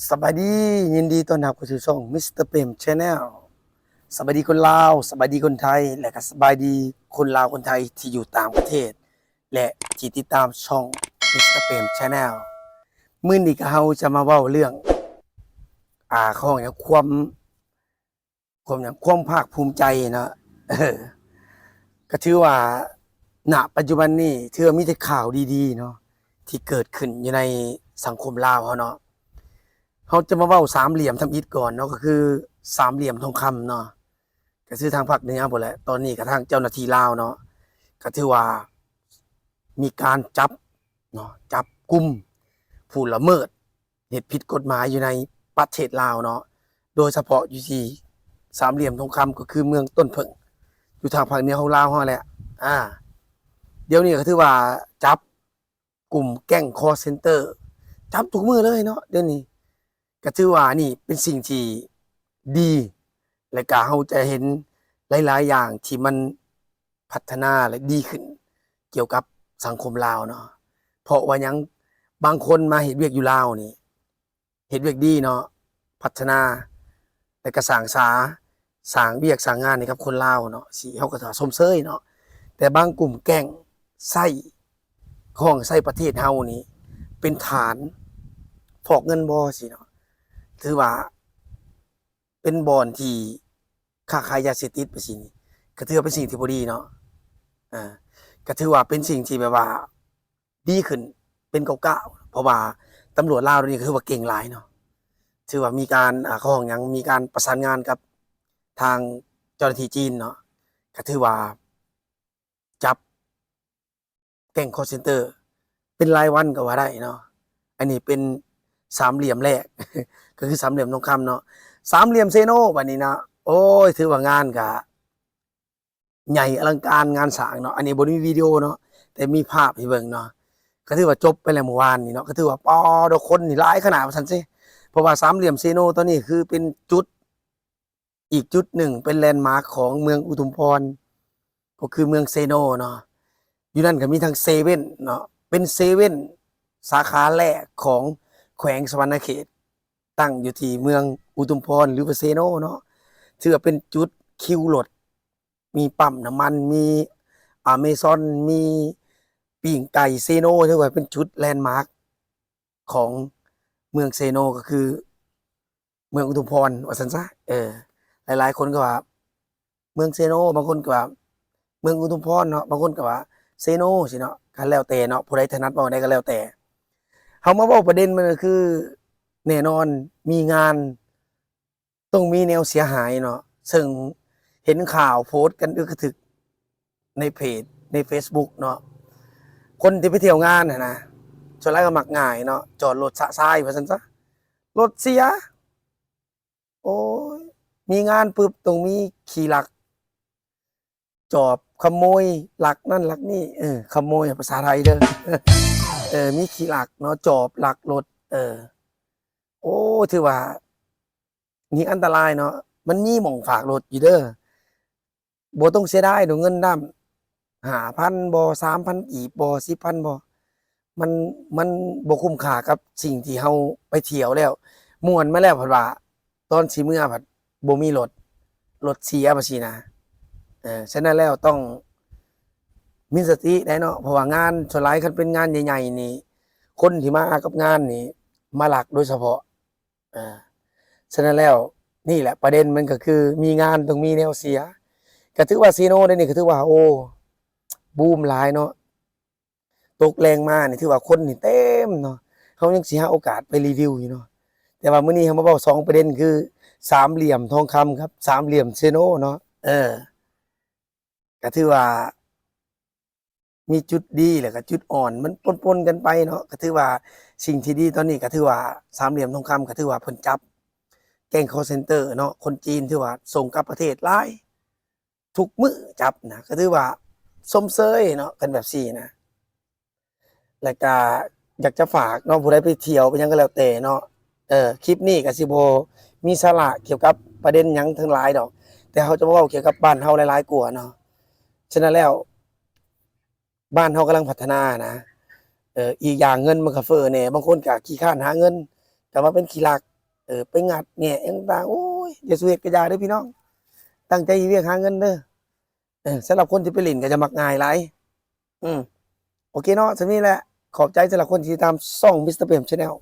สบายดียินดีต้อนรับเข้าสู่ช่องมิสเตอร์เปมชาแนลสบายดีคนลาวสบายดีคนไทยและก็สบายดีคนลาวคนไทยที่อยู่ต่างประเทศและที่ติดตามช่องมิสเตอร์เปมชาแนลมื้อนี้ก็เฮาจะมาเว้าเรื่องของอย่างความภาคภูมิใจเนาะก็ถือว่าณปัจจุบันนี้ถือว่ามีแต่ข่าวดีๆเนาะที่เกิดขึ้นอยู่ในสังคมลาวเฮาเนาะ เขาจะมาเว้าสามเหลี่ยมทำอิฐก่อนเนาะก็คือสามเหลี่ยมทองคำเนาะก็คือทางภาคเหนือหมดแหละตอนนี้ก็ทางเจ้าหน้าที่ลาวเนาะก็ถือว่ามีการจับเนาะจับกุมผู้ละเมิดเหตุผิดกฎหมายอยู่ในประเทศลาวเนาะโดยเฉพาะอยู่ที่สามเหลี่ยมทองคำก็คือเมืองต้นเพิ่งอยู่ทางภาคเหนือของลาวเฮาแหละเดี๋ยวนี้ก็ถือว่าจับกลุ่มแก๊งคอลเซ็นเตอร์จับทุกมือเลยเนาะเดี๋ยวนี้ก็ถือว่านี่เป็นสิ่งที่ดีและก็เราจะเห็นหลายๆอย่างที่มันพัฒนาและดีขึ้นเกี่ยวกับสังคมลาวเนาะเพราะว่ายังบางคนมาเฮ็ดเวียกอยู่ลาวนี่เฮ็ดเวียกดีเนาะพัฒนาและก็สร้างเวียกสร้างงานให้กับคนลาวเนาะสิเฮาก็ถ้าชมเชยเนาะแต่บางกลุ่มแก๊งไส้ของไส้ประเทศเฮานี่เป็นฐานฟอกเงินบ่สิเนาะถือว่าเป็นบ่อนที่ค้าขายยาเสพติดไปสินี่ก็ถือว่าเป็นสิ่งที่บ่ดีเนาะก็ถือว่าเป็นสิ่งที่แบบว่าดีขึ้นเป็นก้าวๆเพราะว่าตำรวจลาวนี่ก็คือว่าเก่งหลายเนาะถือว่ามีการเขาห้องหยังมีการประสานงานกับทางเจ้าหน้าที่จีนเนาะก็ถือว่าจับแก๊งคอลเซ็นเตอร์เป็นรายวันก็ว่าได้เนาะอันนี้เป็นสามเหลี่ยมแรก ก็คือสามเหลี่ยมทองคำเนาะสามเหลี่ยมเซโนบัดนี้เนาะโอ้ยถือว่างานก็ใหญ่อลังการงานสร้างเนาะอันนี้บ่มีวิดีโอเนาะแต่มีภาพให้เบิ่งเนาะก็ถือว่าจบไปแล้วเมื่อวานนี่เนาะก็ถือว่าดอกคนนี่หลายขนาดว่าซั่นซิเพราะว่าสามเหลี่ยมเซโนตัวนี้คือเป็นจุดอีกจุดหนึ่งเป็นแลนด์มาร์คของเมืองอุทุมพรก็คือเมืองเซโนเนาะอยู่นั่นก็มีทั้งเซเว่นเนาะเป็นเซเว่นสาขาแรกของแขวงสวรรณเขตตั้งอยู่ที่เมืองอุทุมพรหรือว่าเซโนเนาะถือว่าเป็นจุดคิวรถมีปั๊มน้ำมันมีอเมซอนมีปิ้งไก่เซโนถือว่าเป็นจุดแลนด์มาร์คของเมืองเซโนก็คือเมืองอุทุมพรว่าซั่นซะหลายๆคนก็ว่าเมืองเซโนบางคนก็ว่าเมืองอุทุมพรเนาะบางคนก็ว่าเซโนสิเนาะก็แล้วแต่เนาะผู้ใดถนัดเว้าได้ก็แล้วแต่เฮามาเว้าประเด็นมันก็คือแน่นอนมีงานต้องมีแนวเสียหายเนาะซึ่งเห็นข่าวโพสต์กันอึกกระทึกในเพจใน Facebook เนาะคนที่ไปเที่ยวงานน่ะนะส่วนหลายก็มักง่ายเนาะจอดรถสะทรายว่าซั่นซะรถเสียโอ้ยมีงานปึ๊บต้องมีขี่ลักจอบขโมยลักนั่นลักนี่ขโมยภาษาไทยเด้อมีขี่ลักเนาะจอบลักรถโอ้ถือว่านี่อันตรายเนาะมันมีหม้องฝากรถอยู่เด้อบ่ต้องเสียดายดอกเงินนำ5,000บ่3,000กีบบ่10,000บ่มันมันบ่คุ้มค่ากับสิ่งที่เฮาไปเที่ยวแล้วม่วนมาแล้วผัดว่าตอนสิเมื่อผัดบ่มีรถเสียบัดซี้นะฉะนั้นแล้วต้องมีสติได้เนาะเพราะว่างานส่วนหลายคันเป็นงานใหญ่ๆนี่คนที่มากับงานนี่มาหลักโดยเฉพาะฉะนั้นแล้วนี่แหละประเด็นมันก็คือมีงานต้องมีแนวเสียก็ถือว่าซีโนได้นี่ก็ถือว่าโอ้บูมหลายเนาะตกแรงมานี่ถือว่าคนนี่เต็มเนาะเขายังสิหาโอกาสไปรีวิวอยู่เนาะแต่ว่ามื้อนี้เฮามาเว้า2ประเด็นคือสามเหลี่ยมทองคำครับสามเหลี่ยมเซโนเนาะก็ถือว่ามีจุดดีแล้วก็จุดอ่อนมันปนๆกันไปเนาะก็ถือว่าสิ่งที่ดีตอนนี้ก็ถือว่าสามเหลี่ยมทองคำก็ถือว่าเพิ่นจับแก๊งคอลเซ็นเตอร์เนาะคนจีนถือว่าส่งกลับประเทศหลายทุกมื้อจับนะก็ถือว่าสมเชยเนาะกันแบบนี้นะแล้วก็อยากจะฝากเนาะผู้ใดไปเที่ยวไปหยังก็แล้วแต่เนาะคลิปนี้ก็สิบ่มีสาระเกี่ยวกับประเด็นหยังทั้งหลายดอกแต่เฮาจะมาเว้าเกี่ยวกับบ้านเฮาหลายๆกว่าเนาะฉะนั้นแล้วบ้านเฮากำลังพัฒนานะ อีกอย่างเงินมันก็เฟ้อแหน่บางคนก็ขี้คร้านหาเงินก็มาเป็นขี้ลักไปงัดแหน่อิหยังต่างๆโอ้ยอย่าสู้เฮ็ดกะยาเด้อพี่น้องตั้งใจเฮ็ดเวียกหาเงินเด้อสำหรับคนที่ไปเล่นก็จะมักง่ายหลายอืมโอเคเนาะส่ำนี้แหละขอบใจสำหรับคนที่ติดตามช่อง Mr. Pem Channel